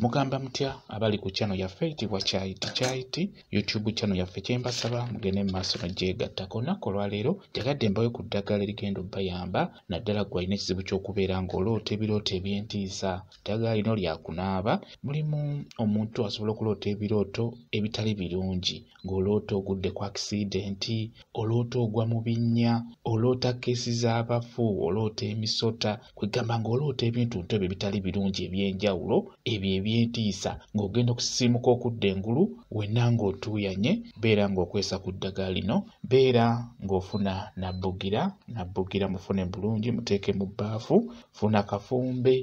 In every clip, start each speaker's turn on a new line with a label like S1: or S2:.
S1: Mugamba mutya abali ku channel yaffe eyitibwa Kyayiti YouTube channel yaffe kyembasaba mugende mu maaso n'ogyegattako. Olunaku olwaleero njagadde mbawe ku ddagala erigenda obbayamba naddala ggwe alina ekizibu ky'okubeera ng'oloota ebirooto eby'entiisa. Eddagala lino lyakunaaba, mulimu omuntu asobola okuloota ebirooto ebitali birungi, ng'oloota ogudde ku akisidenti, oloota ogwa mu binnya, oloota keesi z'abafu, oloota emisota, kwegamba ng'oloota ebintu ebyo bitali birungi eby'enjawulo ebyo eby'entiisa, ng'ogenda okusisimuka okudda engulu wenna ng'otuuyanye. Beera ng'okwesa ku ddagala lino, beera ng'ofuna nabbugira mufune bulungi, muteeke mu bbaafu. Funa kafumbe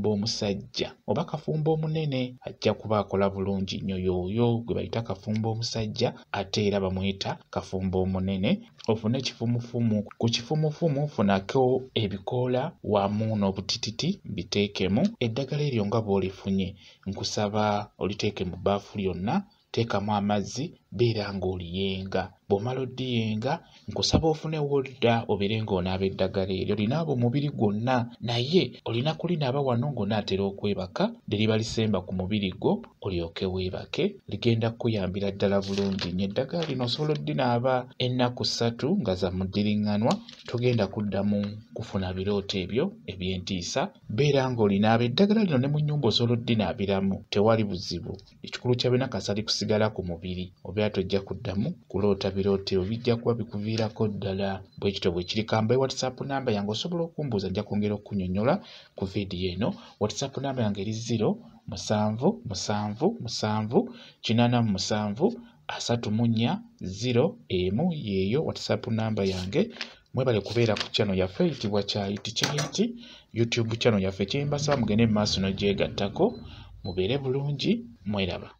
S1: omusajja oba kafumbe omunene, ajja kuba akola bulungi nnyo. Y'oyo gwe bayita kafumbe omusajja, ate era bamuyita kafumbe omunene. Ofune ekifumufumu, ku kifumufumu funako ebikoola wamu n'obutititi biteekemu. Eddagala eryo nga bw'olifunye nkusaba oliteeke mu bbaafu lyonna, teekamu amazzi, beera ng'oliyenga. Bw'omala oddiyenga nkusaba ofunewo dda obeere ng'onaaba eddagala eryo. Linaaba omubiri gwonna, naye olina kulinaaba wano ng'onaatera okwebaka, liriba lisemba ku mubiri gwo olyoke weebake. Ligenda kukuyambira ddala bulungi nnyo. Eddagala lino osobola oddinaaba ennaku 3 nga za muddiriŋŋanwa, togenda kuddamu kufuna birooto ebyo eby'entiisa. Beera ng'olinaaba eddagala lino ne mu nnyumba osobola oddinaabiramu, tewali buzibu. Ekikulu kya byonna kasali kusigala ku mubiri, obeera tojja kuddamu kuloota birooto ebyo, bijja kuba bikuviirako ddala. Bwe kityo bwe kiri. Kambaye WhatsApp namba yange, osobola okumbuuza, nja kwongera okukunnyonnyola ku viidiyo eno. WhatsApp namba yange eri 0778737 yeeyo WhatsApp namba yange. Mwebale kubeera ku channel yaffe eyitibwa Kyayiti YouTube channel yaffe kyembasaba mugende mu maaso n'ogyegattako. Mubeere bulungi, mweraba.